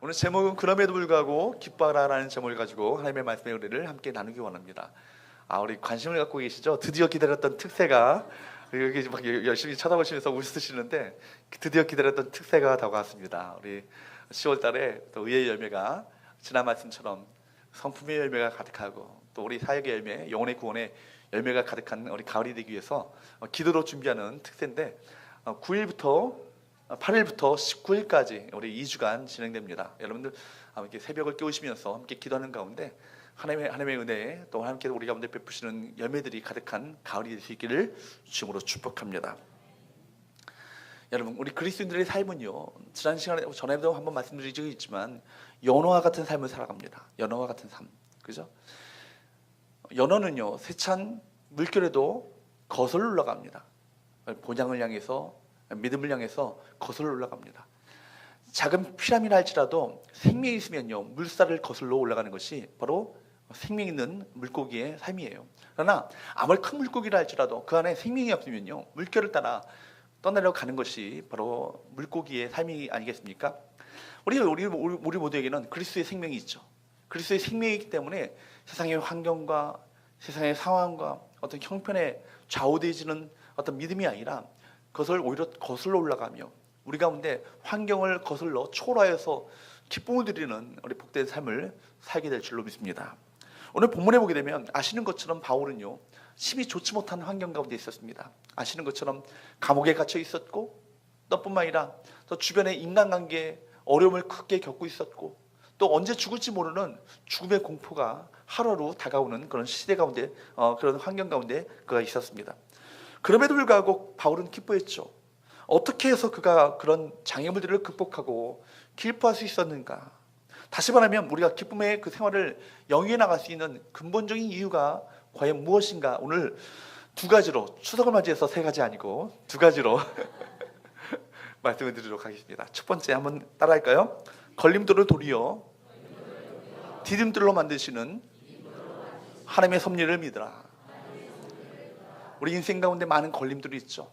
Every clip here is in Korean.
오늘 제목은 그럼에도 불구하고 기뻐하라라는 제목을 가지고 하나님의 말씀의 은혜를 함께 나누기 원합니다. 우리 관심을 갖고 계시죠? 드디어 기다렸던 특세가, 여기 막 열심히 쳐다보시면서 웃으시는데 드디어 기다렸던 특세가 다가왔습니다. 우리 10월 달에 또 의의 열매가 지난 말씀처럼 성품의 열매가 가득하고 또 우리 사역의 열매, 영혼의 구원의 열매가 가득한 우리 가을이 되기 위해서 기도로 준비하는 특세인데 9일부터 8일부터 19일까지 우리 2주간 진행됩니다. 여러분들 함께 새벽을 깨우시면서 함께 기도하는 가운데 하나님의 은혜에 또 함께 우리 가운데 베푸시는 열매들이 가득한 가을이 될 수 있기를 주님으로 축복합니다. 여러분, 우리 그리스도인들의 삶은요, 지난 시간에 전에도 한번 말씀드린 적이 있지만 연어와 같은 삶을 살아갑니다. 연어와 같은 삶, 그죠? 연어는요, 세찬 물결에도 거슬러 올라갑니다. 본향을 향해서, 믿음을 향해서 거슬러 올라갑니다. 작은 피라미드 할지라도 생명이 있으면요, 물살을 거슬러 올라가는 것이 바로 생명 있는 물고기의 삶이에요. 그러나 아무리 큰 물고기라 할지라도 그 안에 생명이 없으면요, 물결을 따라 떠내려가는 것이 바로 물고기의 삶이 아니겠습니까? 우리 모두에게는 그리스도의 생명이 있죠. 그리스도의 생명이 있기 때문에 세상의 환경과 세상의 상황과 어떤 형편에 좌우되어지는 어떤 믿음이 아니라 그것을 오히려 거슬러 올라가며 우리 가운데 환경을 거슬러 초월하여서 기쁨을 드리는 우리 복된 삶을 살게 될 줄로 믿습니다. 오늘 본문에 보게 되면 아시는 것처럼 바울은요, 심히 좋지 못한 환경 가운데 있었습니다. 아시는 것처럼 감옥에 갇혀 있었고 또 뿐만 아니라 또 주변의 인간관계에 어려움을 크게 겪고 있었고 또 언제 죽을지 모르는 죽음의 공포가 하루하루 다가오는 그런 시대 가운데 그런 환경 가운데 그가 있었습니다. 그럼에도 불구하고 바울은 기뻐했죠. 어떻게 해서 그가 그런 장애물들을 극복하고 기뻐할 수 있었는가? 다시 말하면 우리가 기쁨의 그 생활을 영위해 나갈 수 있는 근본적인 이유가 과연 무엇인가? 오늘 두 가지로, 추석을 맞이해서 세 가지 아니고 두 가지로 말씀을 드리도록 하겠습니다. 첫 번째 한번 따라할까요? 걸림돌을 도리어 디딤돌로 만드시는 하나님의 섭리를 믿으라. 우리 인생 가운데 많은 걸림돌이 있죠.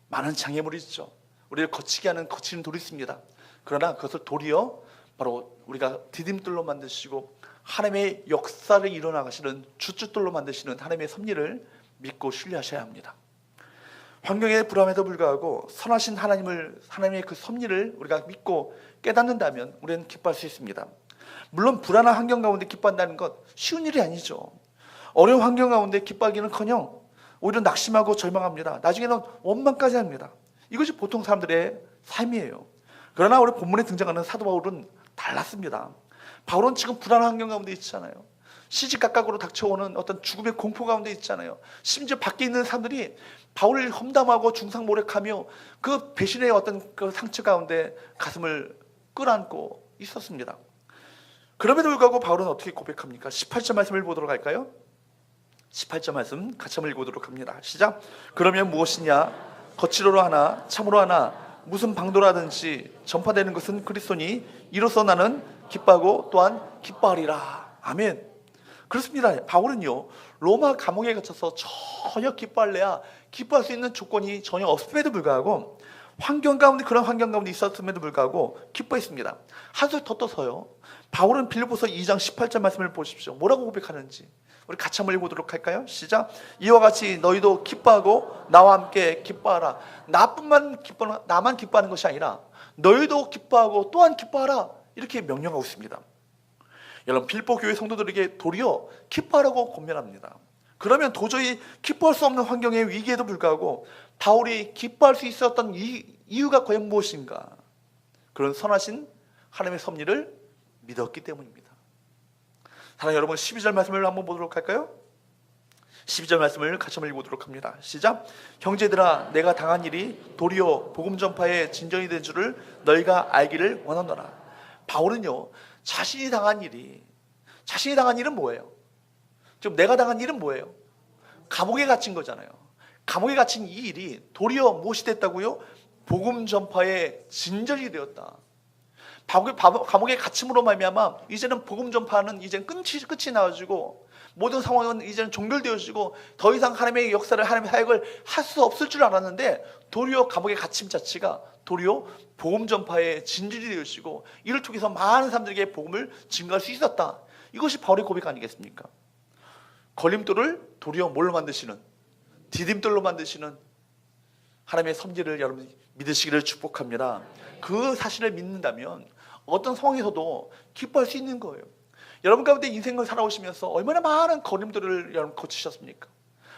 많은 장애물이 있죠. 우리를 거치게 하는 거치는 돌이 있습니다. 그러나 그것을 도리어 바로 우리가 디딤돌로 만드시고 하나님의 역사를 이뤄나가시는 주춧돌로 만드시는 하나님의 섭리를 믿고 신뢰하셔야 합니다. 환경의 불안에도 불구하고 선하신 하나님의 그 섭리를 우리가 믿고 깨닫는다면 우리는 기뻐할 수 있습니다. 물론 불안한 환경 가운데 기뻐한다는 것 쉬운 일이 아니죠. 어려운 환경 가운데 기뻐하기는커녕 오히려 낙심하고 절망합니다. 나중에는 원망까지 합니다. 이것이 보통 사람들의 삶이에요. 그러나 우리 본문에 등장하는 사도 바울은 달랐습니다. 바울은 지금 불안한 환경 가운데 있잖아요. 시시각각으로 닥쳐오는 어떤 죽음의 공포 가운데 있잖아요. 심지어 밖에 있는 사람들이 바울을 험담하고 중상모략하며 그 배신의 어떤 그 상처 가운데 가슴을 끌어안고 있었습니다. 그럼에도 불구하고 바울은 어떻게 고백합니까? 18절 말씀을 보도록 할까요? 18절 말씀 같이 한번 읽어보도록 합니다. 시작. 그러면 무엇이냐? 거칠어로 하나 참으로 하나 무슨 방도라든지 전파되는 것은 그리스도니 이로써 나는 기뻐하고 또한 기뻐하리라. 아멘. 그렇습니다. 바울은요, 로마 감옥에 갇혀서 전혀 기뻐할래야 기뻐할 수 있는 조건이 전혀 없음에도 불구하고 그런 환경 가운데 있었음에도 불구하고 기뻐했습니다. 한술 더 떠서요, 바울은 빌립보서 2장 18절 말씀을 보십시오. 뭐라고 고백하는지 우리 같이 한번 읽어보도록 할까요? 시작. 이와 같이 너희도 기뻐하고 나와 함께 기뻐하라. 나만 기뻐하는 것이 아니라 너희도 기뻐하고 또한 기뻐하라. 이렇게 명령하고 있습니다. 여러분, 빌립보 교회 성도들에게 도리어 기뻐하라고 권면합니다. 그러면 도저히 기뻐할 수 없는 환경의 위기에도 불구하고 바울이 기뻐할 수 있었던 이유가 과연 무엇인가? 그런 선하신 하나님의 섭리를 믿었기 때문입니다. 사랑하는 여러분, 12절 말씀을 한번 보도록 할까요? 12절 말씀을 같이 한번 읽어보도록 합니다. 시작. 형제들아, 내가 당한 일이 도리어 복음 전파의 진전이 된 줄을 너희가 알기를 원하노라. 바울은요, 자신이 당한 일은 뭐예요? 지금 내가 당한 일은 뭐예요? 감옥에 갇힌 거잖아요. 감옥에 갇힌 이 일이 도리어 무엇이 됐다고요? 복음 전파의 진전이 되었다. 감옥에 갇힘으로 말미암아 이제는 복음 전파는 이제 끝이 나가지고 모든 상황은 이제는 종결되어지고 더 이상 하나님의 역사를, 하나님의 사역을 할 수 없을 줄 알았는데 도리어 감옥의 갇힘 자체가 도리어 복음 전파의 진전이 되어지고 이를 통해서 많은 사람들에게 복음을 증거할 수 있었다. 이것이 바울의 고백 아니겠습니까? 걸림돌을 도리어 뭘로 만드시는, 디딤돌로 만드시는 하나님의 섭리를 여러분 믿으시기를 축복합니다. 그 사실을 믿는다면 어떤 상황에서도 기뻐할 수 있는 거예요. 여러분 가운데 인생을 살아오시면서 얼마나 많은 걸림돌을 여러분 거치셨습니까?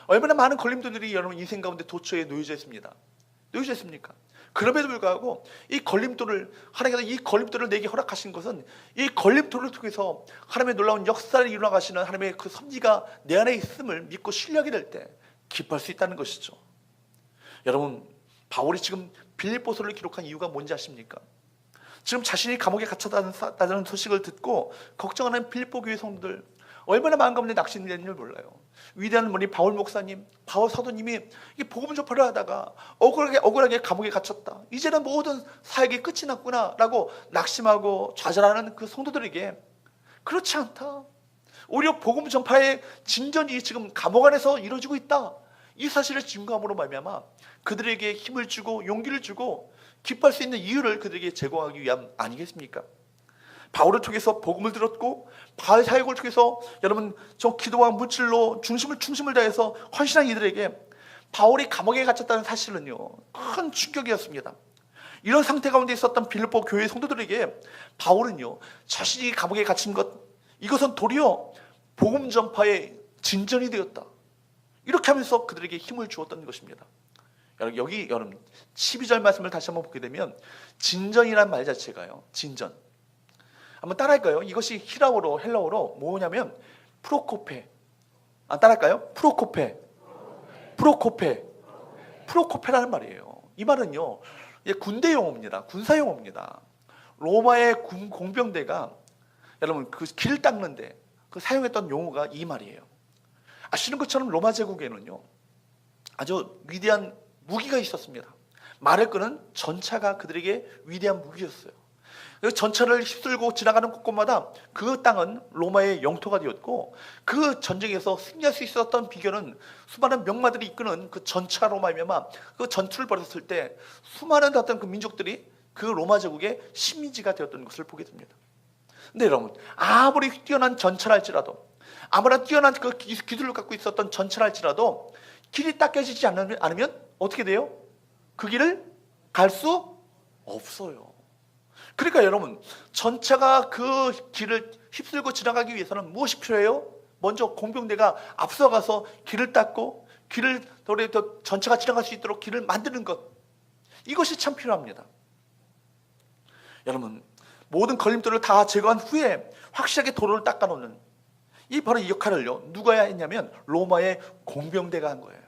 얼마나 많은 걸림돌들이 여러분 인생 가운데 도처에 놓여져 있습니다. 놓여져 있습니까? 그럼에도 불구하고 이 걸림돌을, 하나님께서 이 걸림돌을 내게 허락하신 것은 이 걸림돌을 통해서 하나님의 놀라운 역사를 이루어 가시는 하나님의 그 섭리가 내 안에 있음을 믿고 신뢰하게 될 때 기뻐할 수 있다는 것이죠. 여러분, 바울이 지금 빌립보서를 기록한 이유가 뭔지 아십니까? 지금 자신이 감옥에 갇혔다는 소식을 듣고 걱정하는 빌립보 교회 성도들 얼마나 마음 가운데 낙심이 되는지 몰라요. 위대한 분이 바울 목사님, 바울 사도님이 이 복음 전파를 하다가 억울하게 감옥에 갇혔다. 이제는 모든 사역이 끝이 났구나라고 낙심하고 좌절하는 그 성도들에게 그렇지 않다. 오히려 복음 전파의 진전이 지금 감옥 안에서 이루어지고 있다. 이 사실을 증거함으로 말미암아 그들에게 힘을 주고 용기를 주고 기뻐할 수 있는 이유를 그들에게 제공하기 위함 아니겠습니까? 바울을 통해서 복음을 들었고 바울 사역을 통해서 여러분 저 기도와 물질로 중심을 다해서 헌신한 이들에게 바울이 감옥에 갇혔다는 사실은요 큰 충격이었습니다. 이런 상태 가운데 있었던 빌립보 교회 성도들에게 바울은요 자신이 감옥에 갇힌 것, 이것은 도리어 복음 전파의 진전이 되었다. 이렇게 하면서 그들에게 힘을 주었던 것입니다. 여기 여러분 12절 말씀을 다시 한번 보게 되면 진전이란 말 자체가요, 진전. 한번 따라할까요? 이것이 히라어로, 헬라어로 뭐냐면 프로코페. 따라할까요? 프로코페라는 말이에요. 이 말은요 군대 용어입니다. 군사 용어입니다. 로마의 공병대가 여러분 그 길 닦는데 그 사용했던 용어가 이 말이에요. 아시는 것처럼 로마 제국에는요 아주 위대한 무기가 있었습니다. 말을 끄는 전차가 그들에게 위대한 무기였어요. 그 전차를 휩쓸고 지나가는 곳곳마다 그 땅은 로마의 영토가 되었고 그 전쟁에서 승리할 수 있었던 비결은 수많은 명마들이 이끄는 그 전차로 말미암아 그 전투를 벌였을 때 수많은 어떤 그 민족들이 그 로마 제국의 식민지가 되었던 것을 보게 됩니다. 근데 여러분 아무리 뛰어난 전차랄지라도 아무나 뛰어난 그 기술을 갖고 있었던 전차랄지라도 길이 닦여지지 않으면 어떻게 돼요? 그 길을 갈 수 없어요. 그러니까 여러분 전차가 그 길을 휩쓸고 지나가기 위해서는 무엇이 필요해요? 먼저 공병대가 앞서가서 길을 닦고 길을 전차가 지나갈 수 있도록 길을 만드는 것, 이것이 참 필요합니다. 여러분 모든 걸림돌을 다 제거한 후에 확실하게 도로를 닦아놓는 바로 이 역할을요 누가 했냐면 로마의 공병대가 한 거예요.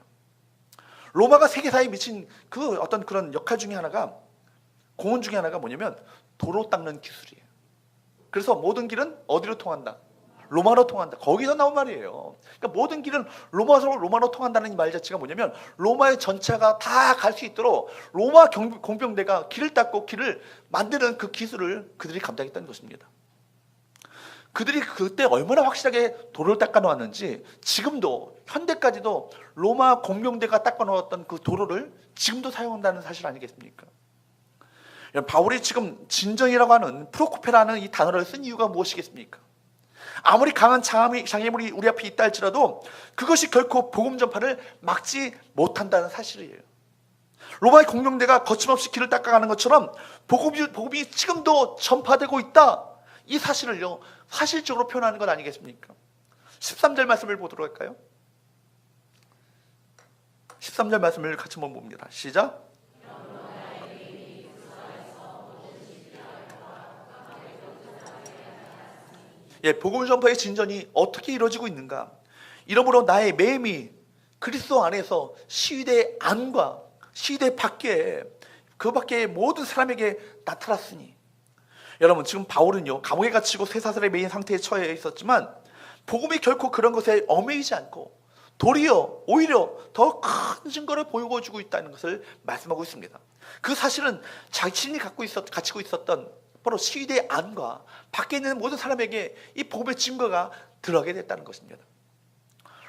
로마가 세계사에 미친 그 어떤 그런 역할 중에 하나가, 공헌 중에 하나가 뭐냐면 도로 닦는 기술이에요. 그래서 모든 길은 어디로 통한다? 로마로 통한다. 거기서 나온 말이에요. 그러니까 모든 길은 로마로 통한다는 이 말 자체가 뭐냐면 로마의 전차가 다 갈 수 있도록 로마 공병대가 길을 닦고 길을 만드는 그 기술을 그들이 감당했다는 것입니다. 그들이 그때 얼마나 확실하게 도로를 닦아놓았는지 지금도 현대까지도 로마 공병대가 닦아놓았던 그 도로를 지금도 사용한다는 사실 아니겠습니까? 바울이 지금 진전이라고 하는 프로코페라는 이 단어를 쓴 이유가 무엇이겠습니까? 아무리 강한 장애물이 우리 앞에 있다 할지라도 그것이 결코 복음 전파를 막지 못한다는 사실이에요. 로마의 공병대가 거침없이 길을 닦아가는 것처럼 복음이 지금도 전파되고 있다, 이 사실을요 사실적으로 표현하는 것 아니겠습니까? 13절 말씀을 보도록 할까요? 13절 말씀을 같이 한번 봅니다. 시작. 복음 전파의 진전이 어떻게 이루어지고 있는가? 이러므로 나의 매임이 그리스도 안에서 시위대 안과 시위대 밖에 그 밖에 모든 사람에게 나타났으니. 여러분 지금 바울은요 감옥에 갇히고 쇠사슬에 매인 상태에 처해 있었지만 복음이 결코 그런 것에 얽매이지 않고 도리어 오히려 더 큰 증거를 보여주고 있다는 것을 말씀하고 있습니다. 그 사실은 자신이 갇히고 있었던 바로 시위대 안과 밖에 있는 모든 사람에게 이 복음의 증거가 들어가게 됐다는 것입니다.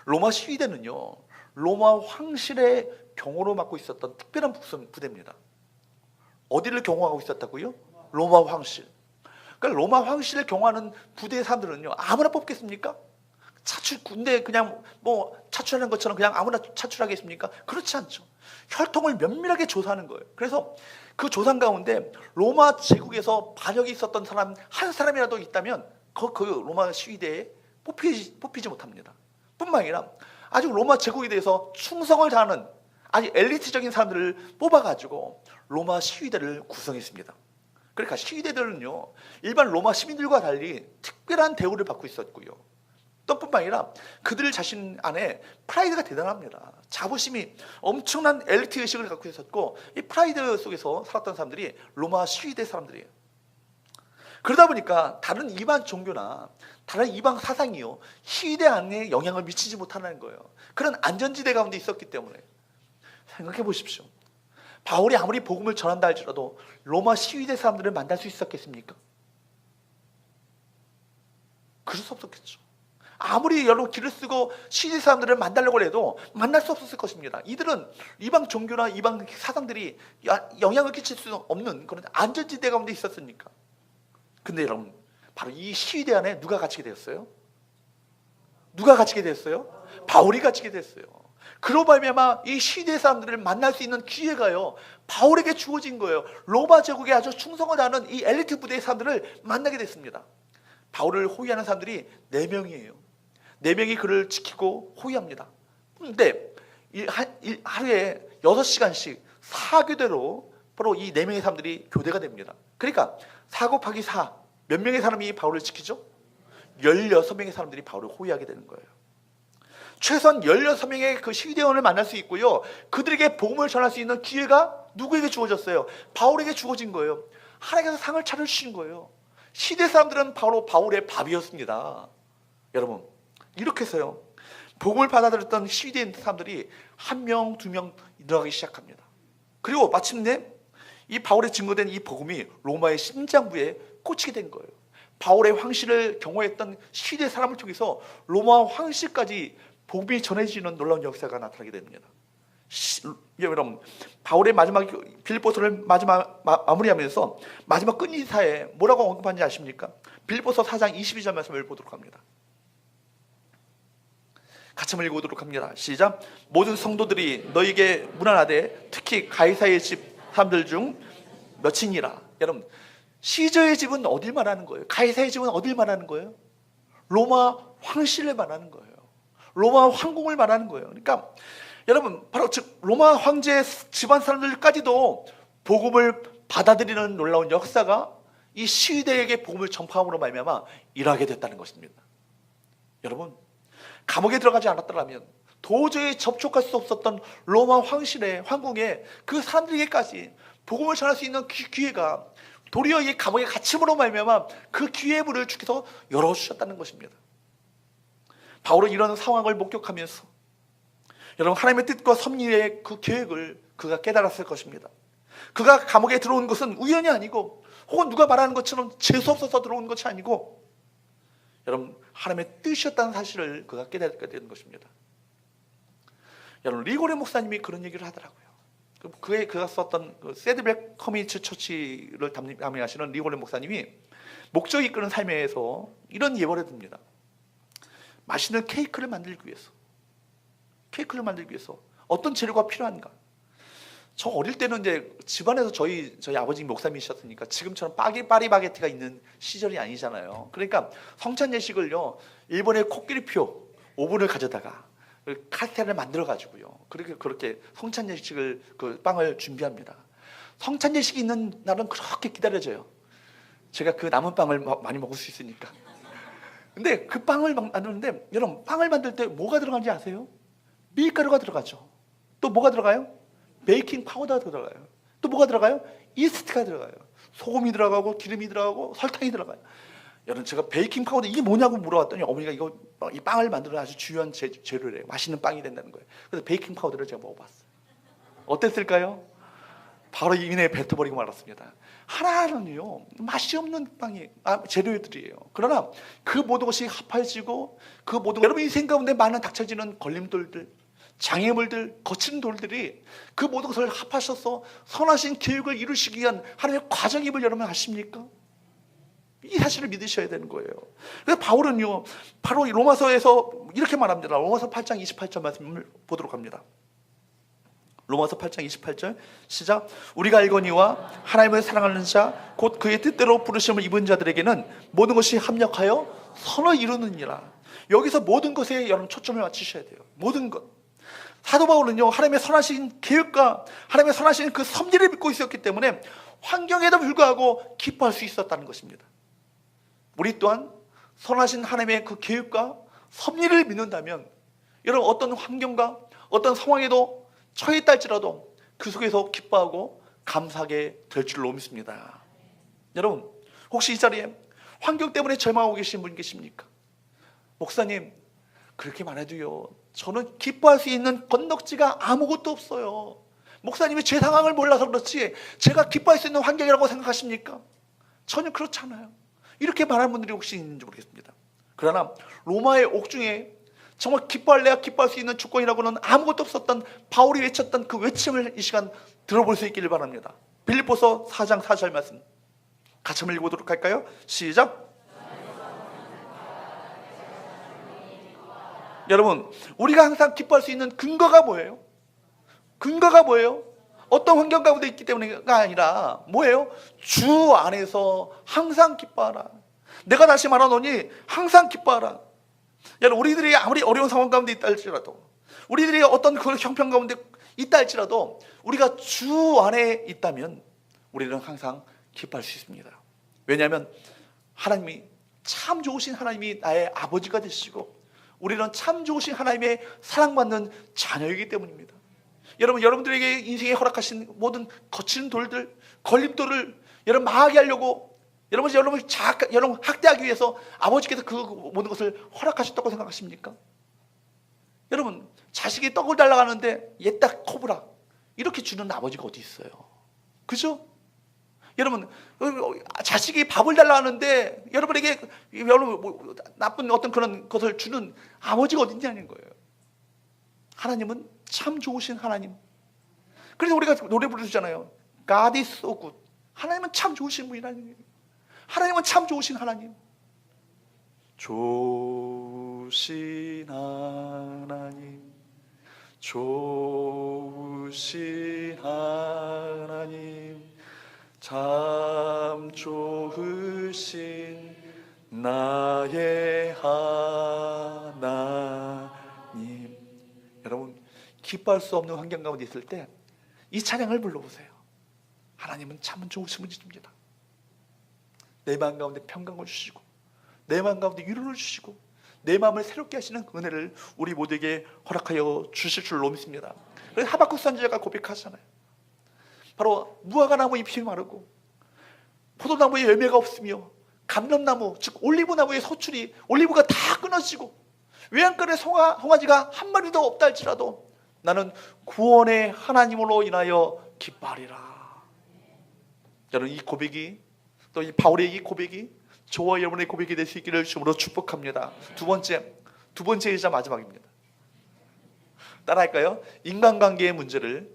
로마 시위대는요, 로마 황실의 경호로 맡고 있었던 특별한 부대입니다. 어디를 경호하고 있었다고요? 로마 황실. 그러니까 로마 황실을 경호하는 부대의 사람들은요, 아무나 뽑겠습니까? 군대 그냥 뭐 차출하는 것처럼 그냥 아무나 차출하겠습니까? 그렇지 않죠. 혈통을 면밀하게 조사하는 거예요. 그래서 그 조사 가운데 로마 제국에서 반역이 있었던 사람 한 사람이라도 있다면 그 로마 시위대에 뽑히지 못합니다. 뿐만 아니라 아주 로마 제국에 대해서 충성을 다하는 아주 엘리트적인 사람들을 뽑아가지고 로마 시위대를 구성했습니다. 그러니까 시위대들은요, 일반 로마 시민들과 달리 특별한 대우를 받고 있었고요. 또 뿐만 아니라 그들 자신 안에 프라이드가 대단합니다. 자부심이 엄청난 엘리트 의식을 갖고 있었고, 이 프라이드 속에서 살았던 사람들이 로마 시위대 사람들이에요. 그러다 보니까 다른 이방 종교나 다른 이방 사상이요, 시위대 안에 영향을 미치지 못하는 거예요. 그런 안전지대 가운데 있었기 때문에. 생각해 보십시오. 바울이 아무리 복음을 전한다 할지라도 로마 시위대 사람들을 만날 수 있었겠습니까? 그럴 수 없었겠죠. 아무리 여러 길을 쓰고 시위대 사람들을 만나려고 해도 만날 수 없었을 것입니다. 이들은 이방 종교나 이방 사상들이 영향을 끼칠 수 없는 그런 안전지대 가운데 있었으니까. 근데 여러분, 바로 이 시위대 안에 누가 갇히게 되었어요? 누가 갇히게 되었어요? 바울이 갇히게 됐어요. 그로 말미암아 이 시대 사람들을 만날 수 있는 기회가요, 바울에게 주어진 거예요. 로마 제국에 아주 충성을 다하는 이 엘리트 부대의 사람들을 만나게 됐습니다. 바울을 호위하는 사람들이 4명이에요. 4명이 그를 지키고 호위합니다. 그런데 하루에 6시간씩 4교대로 바로 이 4명의 사람들이 교대가 됩니다. 그러니까 4 곱하기 4, 몇 명의 사람이 바울을 지키죠? 16명의 사람들이 바울을 호위하게 되는 거예요. 최소한 16명의 그 시위대원을 만날 수 있고요, 그들에게 복음을 전할 수 있는 기회가 누구에게 주어졌어요? 바울에게 주어진 거예요. 하나님께서 상을 차려주신 거예요. 시대 사람들은 바로 바울의 밥이었습니다. 여러분, 이렇게 해서요, 복음을 받아들였던 시대 사람들이 1명, 2명 늘어나기 시작합니다. 그리고 마침내 이 바울의 증거된 이 복음이 로마의 심장부에 꽂히게 된 거예요. 바울의 황실을 경호했던 시대 사람을 통해서 로마 황실까지 복음이 전해지는 놀라운 역사가 나타나게 됩니다. 여러분, 바울의 마지막 빌립보서를 마무리하면서 마지막 끝인사에 뭐라고 언급하는지 아십니까? 빌립보서 4장 22절 말씀을 보도록 합니다. 같이 한번 읽어보도록 합니다. 시작. 모든 성도들이 너에게 문안하되 특히 가이사의 집 사람들 중 몇이니라. 여러분, 시저의 집은 어딜 말하는 거예요? 가이사의 집은 어딜 말하는 거예요? 로마 황실을 말하는 거예요. 로마 황궁을 말하는 거예요. 그러니까 여러분, 바로 즉 로마 황제 집안 사람들까지도 복음을 받아들이는 놀라운 역사가 이 시위대에게 복음을 전파함으로 말미암아 일하게 됐다는 것입니다. 여러분, 감옥에 들어가지 않았더라면 도저히 접촉할 수 없었던 로마 황실의 황궁에 그 사람들에게까지 복음을 전할 수 있는 기회가 도리어 이 감옥에 갇힘으로 말미암아 그 기회의 문을 주께서 열어주셨다는 것입니다. 바울은 이런 상황을 목격하면서 여러분, 하나님의 뜻과 섭리의 그 계획을 그가 깨달았을 것입니다. 그가 감옥에 들어온 것은 우연이 아니고 혹은 누가 말하는 것처럼 재수 없어서 들어온 것이 아니고 여러분, 하나님의 뜻이었다는 사실을 그가 깨닫게 된 것입니다. 여러분, 리고레 목사님이 그런 얘기를 하더라고요. 그가 썼던 그 새드백 커뮤니티 처치를 담당하시는 리고레 목사님이 목적이 이끄는 삶에서 이런 예언을 듭니다. 맛있는 케이크를 만들기 위해서 어떤 재료가 필요한가? 저 어릴 때는 이제 집안에서 저희 아버지 목사님이셨으니까 지금처럼 파리바게트가 있는 시절이 아니잖아요. 그러니까 성찬 예식을요, 일본의 코끼리표 오븐을 가져다가 카스텔을 만들어 가지고요, 그렇게 성찬 예식을 그 빵을 준비합니다. 성찬 예식이 있는 날은 그렇게 기다려져요. 제가 그 남은 빵을 많이 먹을 수 있으니까. 근데 그 빵을 만드는데 여러분, 빵을 만들 때 뭐가 들어가는지 아세요? 밀가루가 들어가죠. 또 뭐가 들어가요? 베이킹 파우더가 들어가요. 또 뭐가 들어가요? 이스트가 들어가요. 소금이 들어가고 기름이 들어가고 설탕이 들어가요. 여러분, 제가 베이킹 파우더 이게 뭐냐고 물어봤더니 어머니가 이 빵을 만드는 아주 중요한 재료래요. 맛있는 빵이 된다는 거예요. 그래서 베이킹 파우더를 제가 먹어봤어요. 어땠을까요? 바로 이민에 뱉어버리고 말았습니다. 하나는요 맛이 없는 빵이 재료들이에요. 그러나 그 모든 것이 합해지고 그 모든 여러분 인생 가운데 많은 닥쳐지는 걸림돌들, 장애물들, 거친 돌들이 그 모든 것을 합하셔서 선하신 계획을 이루시기 위한 하나님의 과정임을 여러분 아십니까? 이 사실을 믿으셔야 되는 거예요. 그래서 바울은요 바로 로마서에서 이렇게 말합니다. 로마서 8장 28절 말씀을 보도록 합니다. 로마서 8장 28절 시작. 우리가 알거니와 하나님을 사랑하는 자 곧 그의 뜻대로 부르심을 입은 자들에게는 모든 것이 합력하여 선을 이루느니라. 여기서 모든 것에 여러분 초점을 맞추셔야 돼요. 모든 것. 사도 바울은요 하나님의 선하신 계획과 하나님의 선하신 그 섭리를 믿고 있었기 때문에 환경에도 불구하고 기뻐할 수 있었다는 것입니다. 우리 또한 선하신 하나님의 그 계획과 섭리를 믿는다면 여러분 어떤 환경과 어떤 상황에도 처해 있다 할지라도 그 속에서 기뻐하고 감사하게 될 줄로 믿습니다. 여러분 혹시 이 자리에 환경 때문에 절망하고 계신 분 계십니까? 목사님 그렇게 말해도요 저는 기뻐할 수 있는 건덕지가 아무것도 없어요. 목사님이 제 상황을 몰라서 그렇지 제가 기뻐할 수 있는 환경이라고 생각하십니까? 전혀 그렇지 않아요. 이렇게 말하는 분들이 혹시 있는지 모르겠습니다. 그러나 로마의 옥중에 정말 기뻐할 수 있는 주권이라고는 아무것도 없었던 바울이 외쳤던 그 외침을 이 시간 들어볼 수 있기를 바랍니다. 빌립보서 4장 4절 말씀 같이 한번 읽어보도록 할까요? 시작. 여러분 우리가 항상 기뻐할 수 있는 근거가 뭐예요? 근거가 뭐예요? 어떤 환경 가운데 있기 때문에가 아니라 뭐예요? 주 안에서 항상 기뻐하라. 내가 다시 말하노니 항상 기뻐하라. 여러분 우리들이 아무리 어려운 상황 가운데 있다 할지라도 우리들이 어떤 그 형편 가운데 있다 할지라도 우리가 주 안에 있다면 우리는 항상 기뻐할 수 있습니다. 왜냐하면 하나님이 참 좋으신 하나님이 나의 아버지가 되시고 우리는 참 좋으신 하나님의 사랑받는 자녀이기 때문입니다. 여러분들에게 인생에 허락하신 모든 거친 돌들, 걸림돌을 여러분 망하게 하려고 여러분 학대하기 위해서 아버지께서 그 모든 것을 허락하셨다고 생각하십니까? 여러분 자식이 떡을 달라고 하는데 얘 딱 커보라 이렇게 주는 아버지가 어디 있어요? 그죠? 여러분 자식이 밥을 달라고 하는데 여러분에게 나쁜 어떤 그런 것을 주는 아버지가 어디 있냐는 거예요. 하나님은 참 좋으신 하나님. 그래서 우리가 노래 부르잖아요. God is so good. 하나님은 참 좋으신 분이라는. 하나님은 참 좋으신 하나님. 좋으신 하나님, 좋으신 하나님, 참 좋으신 나의 하나님. 여러분 기뻐할 수 없는 환경 가운데 있을 때 이 찬양을 불러보세요. 하나님은 참 좋으신 분이십니다. 내 마음 가운데 평강을 주시고 내 마음 가운데 위로를 주시고 내 마음을 새롭게 하시는 은혜를 우리 모두에게 허락하여 주실 줄로 믿습니다. 그래서 하박국 선지자가 고백하잖아요. 바로 무화과나무 잎이 마르고 포도나무에 열매가 없으며 감람나무 즉 올리브나무의 소출이 올리브가 다 끊어지고 외양간에 송아지가 한 마리도 없다 할지라도 나는 구원의 하나님으로 인하여 기뻐하리라. 여러분 이 고백이 또 이 바울의 이 고백이 저와 여러분의 고백이 될 수 있기를 주님으로 축복합니다. 두 번째이자 마지막입니다. 따라할까요? 인간관계의 문제를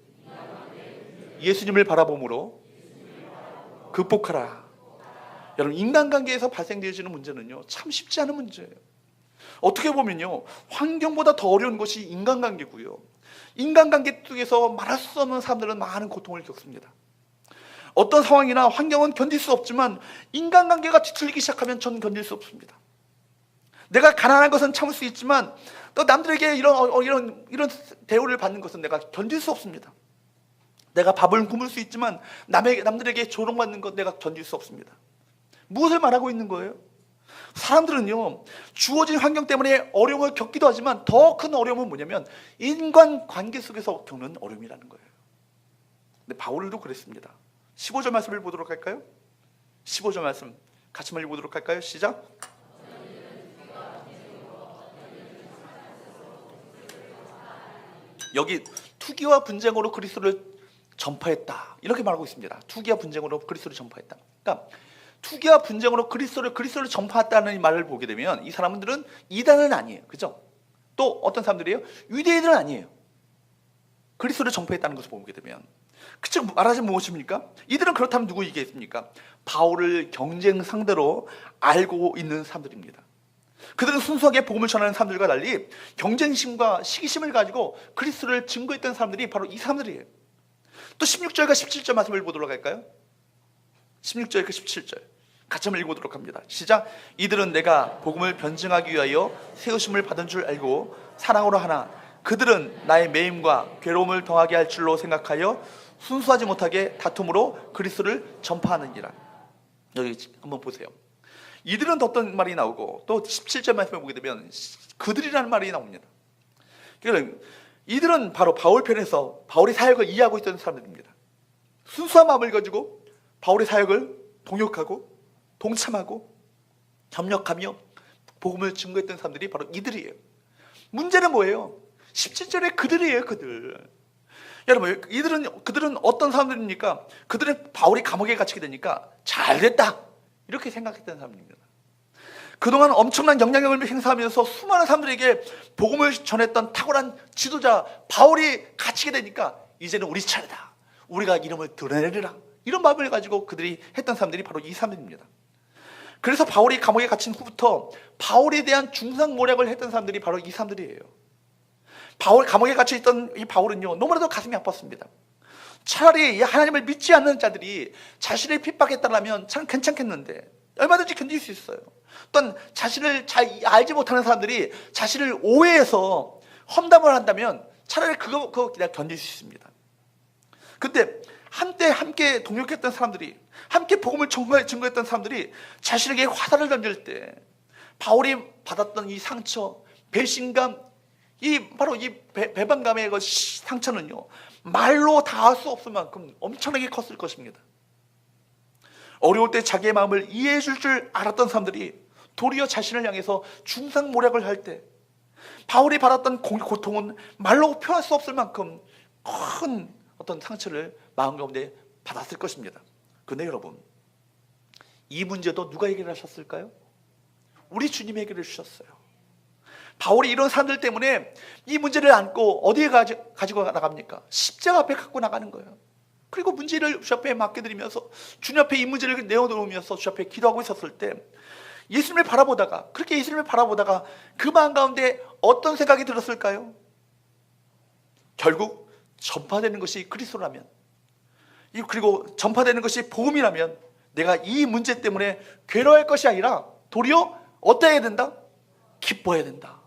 예수님을 바라봄으로 극복하라. 여러분 인간관계에서 발생되어지는 문제는요 참 쉽지 않은 문제예요. 어떻게 보면요 환경보다 더 어려운 것이 인간관계고요. 인간관계 속에서 말할 수 없는 사람들은 많은 고통을 겪습니다. 어떤 상황이나 환경은 견딜 수 없지만 인간관계가 뒤틀리기 시작하면 전 견딜 수 없습니다. 내가 가난한 것은 참을 수 있지만 또 남들에게 이런 대우를 받는 것은 내가 견딜 수 없습니다. 내가 밥을 굶을 수 있지만 남들에게 조롱받는 것 내가 견딜 수 없습니다. 무엇을 말하고 있는 거예요? 사람들은요 주어진 환경 때문에 어려움을 겪기도 하지만 더 큰 어려움은 뭐냐면 인간관계 속에서 겪는 어려움이라는 거예요. 근데 바울도 그랬습니다. 15절 말씀을 보도록 할까요? 15절 말씀 같이 읽어보도록 할까요? 시작. 여기 투기와 분쟁으로 그리스도를 전파했다. 이렇게 말하고 있습니다. 투기와 분쟁으로 그리스도를 전파했다. 그러니까 투기와 분쟁으로 그리스도를 전파했다는 이 말을 보게 되면 이 사람들은 이단은 아니에요. 그죠? 또 어떤 사람들이에요? 유대인은 아니에요. 그리스도를 전파했다는 것을 보게 되면 즉 말하자면 무엇입니까? 이들은 그렇다면 누구 얘기했습니까? 바울을 경쟁 상대로 알고 있는 사람들입니다. 그들은 순수하게 복음을 전하는 사람들과 달리 경쟁심과 시기심을 가지고 그리스도를 증거했던 사람들이 바로 이 사람들이에요. 또 16절과 17절 말씀을 보도록 할까요? 16절과 17절 같이 한번 읽어보도록 합니다. 시작. 이들은 내가 복음을 변증하기 위하여 세우심을 받은 줄 알고 사랑으로 하나 그들은 나의 매임과 괴로움을 더하게 할 줄로 생각하여 순수하지 못하게 다툼으로 그리스도를 전파하느니라. 여기 한번 보세요. 이들은 어떤 말이 나오고 또 17절 말씀을 보게 되면 그들이라는 말이 나옵니다. 그러니까 이들은 바로 바울 편에서 바울의 사역을 이해하고 있던 사람들입니다. 순수한 마음을 가지고 바울의 사역을 동역하고 동참하고 협력하며 복음을 증거했던 사람들이 바로 이들이에요. 문제는 뭐예요? 17절에 그들이에요. 그들. 여러분, 그들은 어떤 사람들입니까? 그들은 바울이 감옥에 갇히게 되니까 잘됐다 이렇게 생각했던 사람입니다. 그동안 엄청난 영향력을 행사하면서 수많은 사람들에게 복음을 전했던 탁월한 지도자 바울이 갇히게 되니까 이제는 우리 차례다. 우리가 이름을 드러내리라. 이런 마음을 가지고 그들이 했던 사람들이 바로 이 사람들입니다. 그래서 바울이 감옥에 갇힌 후부터 바울에 대한 중상모략을 했던 사람들이 바로 이 사람들이에요. 감옥에 갇혀있던 이 바울은요, 너무나도 가슴이 아팠습니다. 차라리 하나님을 믿지 않는 자들이 자신을 핍박했다면 참 괜찮겠는데 얼마든지 견딜 수 있어요. 또한 자신을 잘 알지 못하는 사람들이 자신을 오해해서 험담을 한다면 차라리 그거 그냥 견딜 수 있습니다. 근데 한때 함께 동역했던 사람들이, 함께 복음을 증거했던 사람들이 자신에게 화살을 던질 때 바울이 받았던 이 상처, 배신감, 바로 이 배반감의 그 상처는요, 말로 다 할 수 없을 만큼 엄청나게 컸을 것입니다. 어려울 때 자기의 마음을 이해해 줄 줄 알았던 사람들이 도리어 자신을 향해서 중상모략을 할 때 바울이 받았던 고통은 말로 표현할 수 없을 만큼 큰 어떤 상처를 마음 가운데 받았을 것입니다. 그런데 여러분, 이 문제도 누가 해결하셨을까요? 우리 주님이 해결해 주셨어요. 바울이 이런 사람들 때문에 이 문제를 안고 어디에 가지고 나갑니까? 십자가 앞에 갖고 나가는 거예요. 그리고 문제를 주 앞에 맡겨드리면서 주님 앞에 이 문제를 내어놓으면서 주 앞에 기도하고 있었을 때 예수님을 바라보다가, 그렇게 예수님을 바라보다가 그 마음 가운데 어떤 생각이 들었을까요? 결국 전파되는 것이 그리스도라면, 그리고 전파되는 것이 복음이라면 내가 이 문제 때문에 괴로워할 것이 아니라 도리어 어떠해야 된다? 기뻐해야 된다.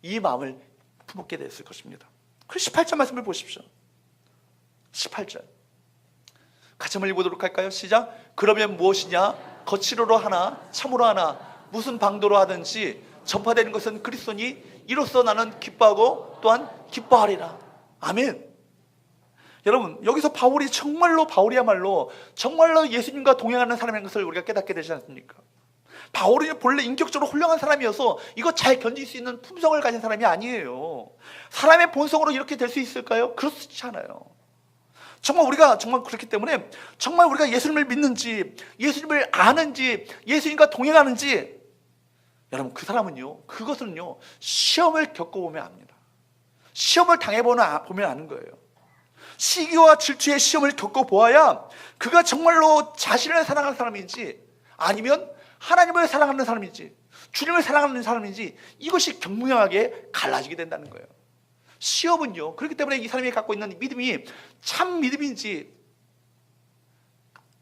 이 마음을 품게 됐을 것입니다. 그 18절 말씀을 보십시오. 18절 같이 한번 읽어보도록 할까요? 시작. 그러면 무엇이냐? 거칠어로 하나 참으로 하나 무슨 방도로 하든지 전파되는 것은 그리스도니 이로써 나는 기뻐하고 또한 기뻐하리라. 아멘. 여러분, 여기서 바울이야말로 정말로 예수님과 동행하는 사람인 것을 우리가 깨닫게 되지 않습니까? 바울이 본래 인격적으로 훌륭한 사람이어서 이거 잘 견딜 수 있는 품성을 가진 사람이 아니에요. 사람의 본성으로 이렇게 될 수 있을까요? 그렇지 않아요. 우리가 그렇기 때문에 정말 우리가 예수님을 믿는지, 예수님을 아는지, 예수님과 동행하는지, 여러분, 그것은요 시험을 겪어보면 압니다. 시험을 당해보면 아는 거예요. 시기와 질투의 시험을 겪어보아야 그가 정말로 자신을 사랑하는 사람인지 아니면 하나님을 사랑하는 사람인지 주님을 사랑하는 사람인지 이것이 경명하게 갈라지게 된다는 거예요. 시험은요, 그렇기 때문에 이 사람이 갖고 있는 믿음이 참 믿음인지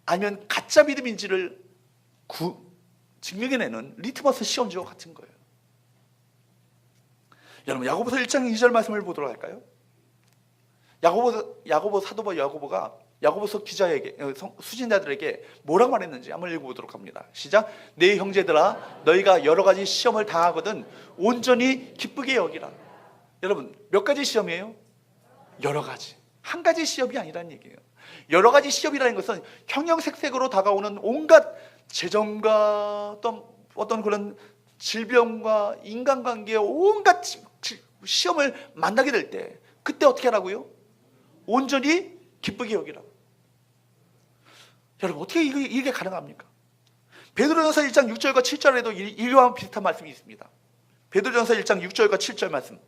아니면 가짜 믿음인지를 증명해내는 리트머스 시험지와 같은 거예요. 여러분, 야고보서 1장 2절 말씀을 보도록 할까요? 야고보 사도바 야고보가 야고보서 기자에게, 수신자들에게 뭐라고 말했는지 한번 읽어보도록 합니다. 시작. 내 형제들아, 너희가 여러 가지 시험을 당하거든 온전히 기쁘게 여기라. 여러분, 몇 가지 시험이에요? 여러 가지. 한 가지 시험이 아니라는 얘기예요. 여러 가지 시험이라는 것은 형형색색으로 다가오는 온갖 재정과 어떤 그런 질병과 인간관계의 온갖 시험을 만나게 될 때 그때 어떻게 하라고요? 온전히 기쁘게 여기라. 여러분 어떻게 이게 가능합니까? 베드로전서 1장 6절과 7절에도 이와 비슷한 말씀이 있습니다. 베드로전서 1장 6절과 7절 말씀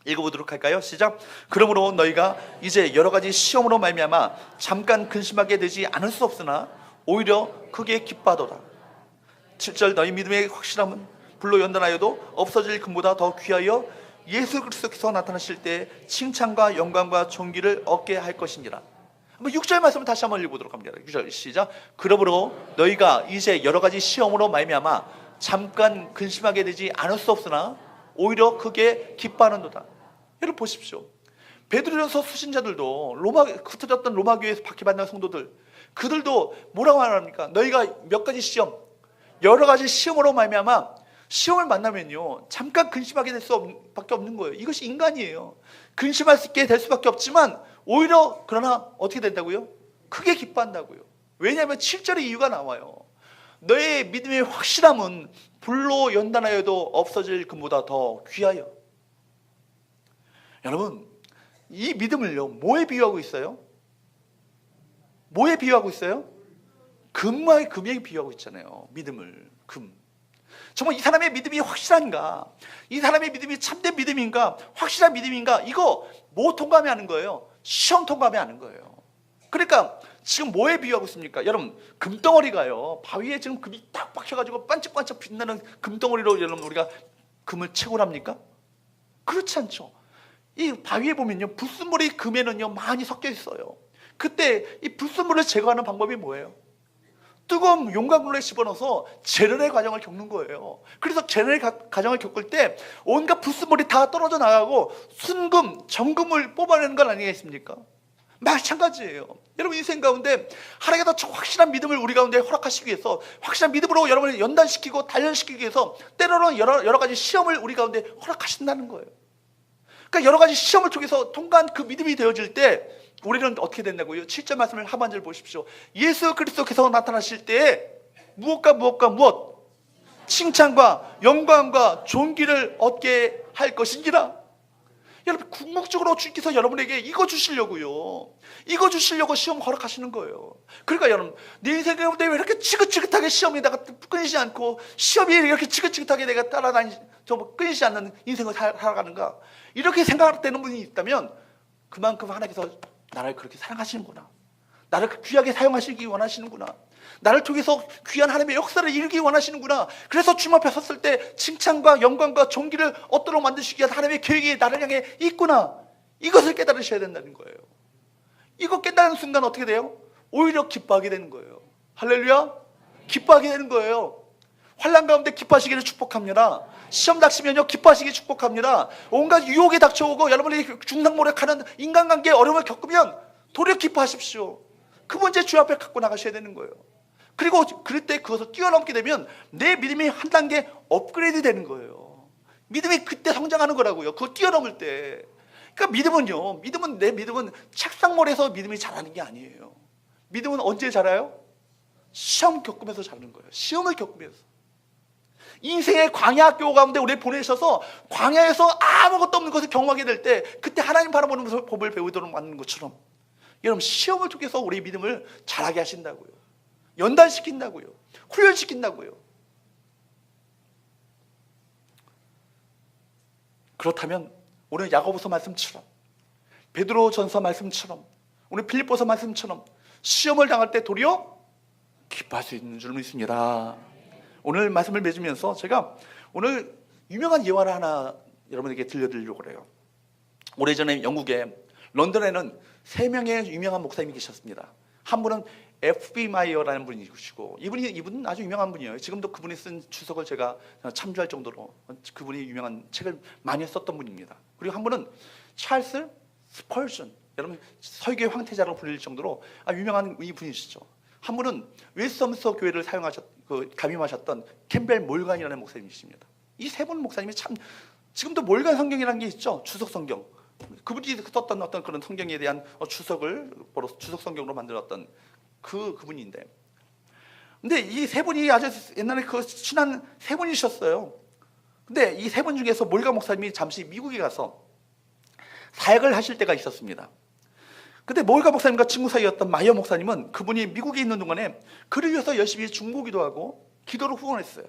읽어보도록 할까요? 시작. 그러므로 너희가 이제 여러 가지 시험으로 말미암아 잠깐 근심하게 되지 않을 수 없으나 오히려 크게 기뻐하도다. 7절 너희 믿음의 확실함은 불로 연단하여도 없어질 금보다 더 귀하여 예수 그리스도께서 나타나실 때 칭찬과 영광과 존귀를 얻게 할 것이니라. 6절 말씀을 다시 한번 읽어보도록 합니다. 6절 시작. 그러므로 너희가 이제 여러 가지 시험으로 말미암아 잠깐 근심하게 되지 않을 수 없으나 오히려 크게 기뻐하는도다. 여러분 보십시오. 베드로전서 수신자들도 흩어졌던 로마 교회에서 박해받는 성도들, 그들도 뭐라고 말합니까? 너희가 몇 가지 시험, 여러 가지 시험으로 말미암아 시험을 만나면요 잠깐 근심하게 될 수밖에 없는 거예요. 이것이 인간이에요. 근심할 수 있게 될 수밖에 없지만 오히려 그러나 어떻게 된다고요? 크게 기뻐한다고요. 왜냐하면 7절의 이유가 나와요. 너의 믿음의 확실함은 불로 연단하여도 없어질 금보다 더 귀하여. 여러분 이 믿음을요 뭐에 비유하고 있어요? 뭐에 비유하고 있어요? 금에 비유하고 있잖아요. 믿음을 금. 정말 이 사람의 믿음이 확실한가? 이 사람의 믿음이 참된 믿음인가? 확실한 믿음인가? 이거 뭐 통과하면 하는 거예요? 시험 통과하면 하는 거예요. 그러니까 지금 뭐에 비유하고 있습니까? 여러분 금덩어리가요 바위에 지금 금이 딱 박혀가지고 반짝반짝 빛나는 금덩어리로 여러분 우리가 금을 채굴합니까? 그렇지 않죠. 이 바위에 보면요 불순물이 금에는요 많이 섞여 있어요. 그때 이 불순물을 제거하는 방법이 뭐예요? 뜨거운 용광로에 집어넣어서 재련의 과정을 겪는 거예요. 그래서 재련의 과정을 겪을 때 온갖 불순물이 다 떨어져 나가고 순금, 정금을 뽑아내는 건 아니겠습니까? 마찬가지예요. 여러분 인생 가운데 하나님께서 확실한 믿음을 우리 가운데 허락하시기 위해서 확실한 믿음으로 여러분을 연단시키고 단련시키기 위해서 때로는 여러 가지 시험을 우리 가운데 허락하신다는 거예요. 그러니까 여러 가지 시험을 통해서 통과한 그 믿음이 되어질 때 우리는 어떻게 된다고요? 7절 말씀을 하반절 보십시오. 예수 그리스도께서 나타나실 때에 무엇? 칭찬과 영광과 존귀를 얻게 할 것이니라. 여러분 궁극적으로 주께서 여러분에게 이거 주시려고요. 이거 주시려고 시험 허락하시는 거예요. 그러니까 여러분 내 인생 가운데 왜 이렇게 지긋지긋하게 시험이 내가 끊이지 않고 시험이 이렇게 지긋지긋하게 내가 끊이지 않는 인생을 살아가는가? 이렇게 생각할 때는 분이 있다면 그만큼 하나님께서 나를 그렇게 사랑하시는구나. 나를 귀하게 사용하시기 원하시는구나. 나를 통해서 귀한 하나님의 역사를 이루기 원하시는구나. 그래서 주님 앞에 섰을 때 칭찬과 영광과 존귀를 얻도록 만드시기 위한 하나님의 계획이 나를 향해 있구나. 이것을 깨달으셔야 된다는 거예요. 이거 깨달은 순간 어떻게 돼요? 오히려 기뻐하게 되는 거예요. 할렐루야. 기뻐하게 되는 거예요. 환난 가운데 기뻐하시기를 축복합니다. 시험 닥치면요 기뻐하시기 축복합니다. 온갖 유혹이 닥쳐오고 여러분이 중상모략하는 인간관계에 어려움을 겪으면 도리어 기뻐하십시오. 그 문제 주 앞에 갖고 나가셔야 되는 거예요. 그리고 그럴 때 그것을 뛰어넘게 되면 내 믿음이 한 단계 업그레이드 되는 거예요. 믿음이 그때 성장하는 거라고요. 그거 뛰어넘을 때. 그러니까 내 믿음은 책상머리에서 믿음이 자라는 게 아니에요. 믿음은 언제 자라요? 시험 겪으면서 자라는 거예요. 시험을 겪으면서. 인생의 광야 학교 가운데 우리 보내셔서 광야에서 아무것도 없는 것을 경험하게 될 때 그때 하나님 바라보는 법을 배우도록 만드는 것처럼 여러분 시험을 통해서 우리의 믿음을 자라게 하신다고요. 연단시킨다고요. 훈련시킨다고요. 그렇다면 오늘 야고보서 말씀처럼 베드로전서 말씀처럼 오늘 필립보서 말씀처럼 시험을 당할 때 도리어 기뻐할 수 있는 줄 믿습니다. 오늘 말씀을 맺으면서 제가 오늘 유명한 예화를 하나 여러분에게 들려드리려고 그래요. 오래전에 영국에 런던에는 3명의 유명한 목사님이 계셨습니다. 한 분은 F.B. 마이어라는 분이시고 이분은 아주 유명한 분이에요. 지금도 그분이 쓴 주석을 제가 참조할 정도로 그분이 유명한 책을 많이 썼던 분입니다. 그리고 한 분은 찰스 스펄전, 여러분 설교의 황태자라고 불릴 정도로 아주 유명한 이 분이시죠. 한 분은 웨스트민스터 교회를 감임하셨던 캠벨 몰간이라는 목사님이십니다. 이 세 분 목사님이 참 지금도 몰간 성경이라는 게 있죠. 주석 성경. 그분이 썼던 어떤 그런 성경에 대한 주석을 주석 성경으로 만들었던 그분인데, 근데 이 세 분이 아주 옛날에 그 친한 세 분이셨어요. 근데 이 세 분 중에서 몰간 목사님이 잠시 미국에 가서 사역을 하실 때가 있었습니다. 근데 몰가 목사님과 친구 사이였던 마이어 목사님은 그분이 미국에 있는 동안에 그를 위해서 열심히 중보기도 하고 기도를 후원했어요.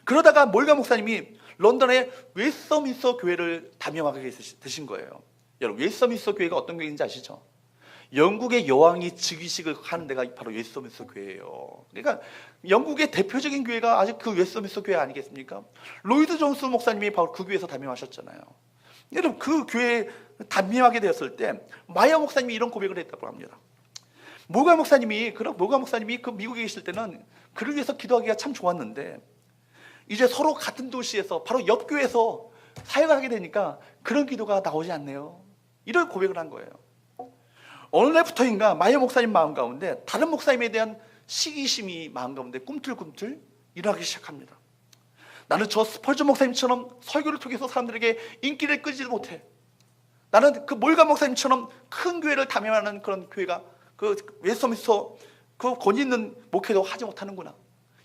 그러다가 몰가 목사님이 런던의 웨스트민스터 교회를 담임하게 되신 거예요. 여러분, 웨스트민스터 교회가 어떤 교회인지 아시죠? 영국의 여왕이 즉위식을 하는 데가 바로 웨스트민스터 교회예요. 그러니까 영국의 대표적인 교회가 아직 그 웨스트민스터 교회 아니겠습니까? 로이드 존스 목사님이 바로 그 교회에서 담임하셨잖아요. 여러분, 그 교회에 담임하게 되었을 때 마이어 목사님이 이런 고백을 했다고 합니다. 몰가 목사님이 그 미국에 계실 때는 그를 위해서 기도하기가 참 좋았는데 이제 서로 같은 도시에서 바로 옆 교회에서 사역을 하게 되니까 그런 기도가 나오지 않네요. 이런 고백을 한 거예요. 어느 날부터인가 마이어 목사님 마음 가운데 다른 목사님에 대한 시기심이 마음 가운데 꿈틀꿈틀 일어나기 시작합니다. 나는 저 스펄전 목사님처럼 설교를 통해서 사람들에게 인기를 끌지 못해. 나는 그 몰가 목사님처럼 큰 교회를 담임하는 그런 교회가 그 웨스트민스터 그 권위 있는 목회도 하지 못하는구나.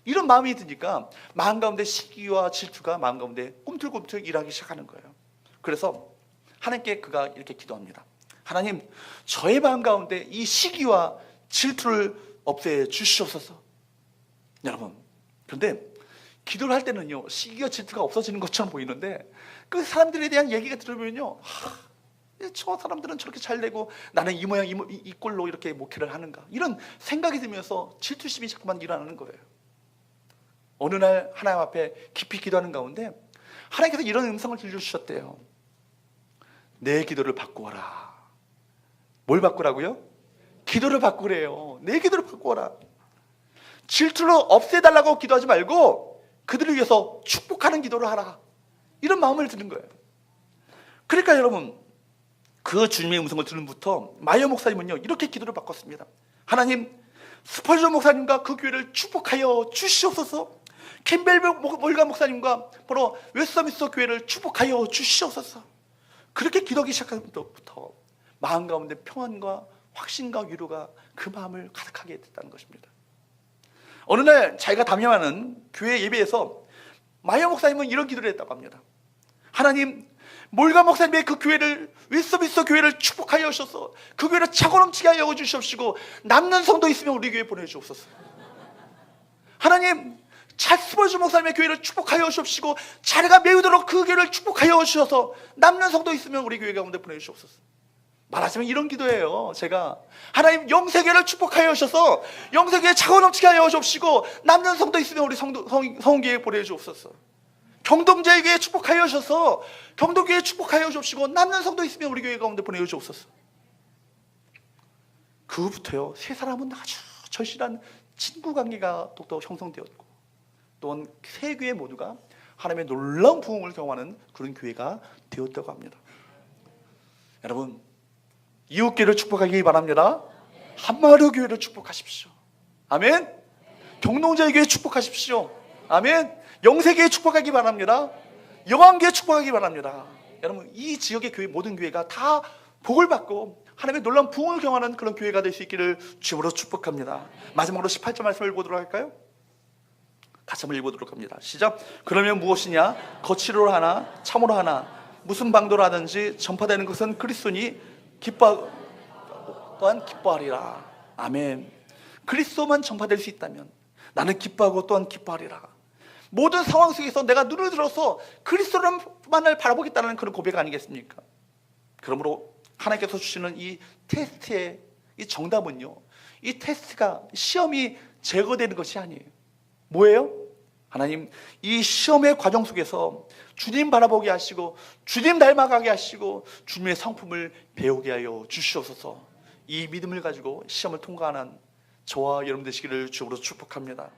이런 마음이 드니까 마음 가운데 시기와 질투가 마음 가운데 꿈틀꿈틀 일하기 시작하는 거예요. 그래서 하나님께 그가 이렇게 기도합니다. 하나님, 저의 마음 가운데 이 시기와 질투를 없애 주시옵소서. 여러분, 그런데 기도를 할 때는요, 시기와 질투가 없어지는 것처럼 보이는데 그 사람들에 대한 얘기가 들으면요, 저 사람들은 저렇게 잘 되고 나는 이 모양 이 꼴로 이렇게 목회를 하는가, 이런 생각이 들면서 질투심이 자꾸만 일어나는 거예요. 어느 날 하나님 앞에 깊이 기도하는 가운데 하나님께서 이런 음성을 들려주셨대요. 내 기도를 바꾸어라. 뭘 바꾸라고요? 기도를 바꾸래요. 내 기도를 바꾸어라. 질투를 없애달라고 기도하지 말고 그들을 위해서 축복하는 기도를 하라. 이런 마음을 드는 거예요. 그러니까 여러분, 그 주님의 음성을 들은 부터 마이어 목사님은요, 이렇게 기도를 바꿨습니다. 하나님, 스펄전 목사님과 그 교회를 축복하여 주시옵소서. 캠벨 몰가 목사님과 바로 웨스트민스터 교회를 축복하여 주시옵소서. 그렇게 기도하기 시작한 부터 마음 가운데 평안과 확신과 위로가 그 마음을 가득하게 됐다는 것입니다. 어느 날 자기가 담임하는 교회 예배에서 마이어 목사님은 이런 기도를 했다고 합니다. 하나님, 몰가 목사님의 그 교회를, 웨스트민스터 교회를 축복하여 주셔서 그 교회를 차고 넘치게 하여 주시옵시고 남는 성도 있으면 우리 교회에 보내주옵소서. 하나님, 스펄전 목사님의 교회를 축복하여 주옵시고 자리가 메우도록 그 교회를 축복하여 주셔서 남는 성도 있으면 우리 교회 가운데 보내주옵소서. 말하자면 이런 기도예요. 제가 하나님, 영세교회를 축복하여 주셔서 영세교회 차고 넘치게 하여 주옵시고 남는 성도 있으면 우리 성교회에 보내주옵소서. 경동제교회 축복하여 주셔서 경동교회 축복하여 주옵시고 남는 성도 있으면 우리 교회 가운데 보내주옵소서. 그 후부터요, 세 사람은 아주 절실한 친구 관계가 더욱 형성되었고 또한 세 교회 모두가 하나님의 놀라운 부흥을 경험하는 그런 교회가 되었다고 합니다. 여러분, 이웃교회를 축복하기 바랍니다. 한마루 교회를 축복하십시오. 아멘. 경동제일 교회 축복하십시오. 아멘. 영세교회 축복하기 바랍니다. 영왕교회 축복하기 바랍니다. 여러분, 이 지역의 교회, 모든 교회가 다 복을 받고 하나님의 놀라운 부흥을 경험하는 그런 교회가 될 수 있기를 주님으로 축복합니다. 마지막으로 18절 말씀을 보도록 할까요? 같이 한번 읽어보도록 합니다. 시작. 그러면 무엇이냐? 거칠어로 하나 참으로 하나 무슨 방도로 하든지 전파되는 것은 그리스도니 또한 기뻐하리라. 아멘. 그리스도만 전파될 수 있다면 나는 기뻐하고 또한 기뻐하리라. 모든 상황 속에서 내가 눈을 들어서 그리스도만을 바라보겠다는 그런 고백 아니겠습니까? 그러므로 하나님께서 주시는 이 테스트의 이 정답은요, 이 테스트가 시험이 제거되는 것이 아니에요. 뭐예요? 하나님, 이 시험의 과정 속에서 주님 바라보게 하시고 주님 닮아가게 하시고 주님의 성품을 배우게 하여 주시옵소서. 이 믿음을 가지고 시험을 통과하는 저와 여러분 되시기를 주로 축복합니다.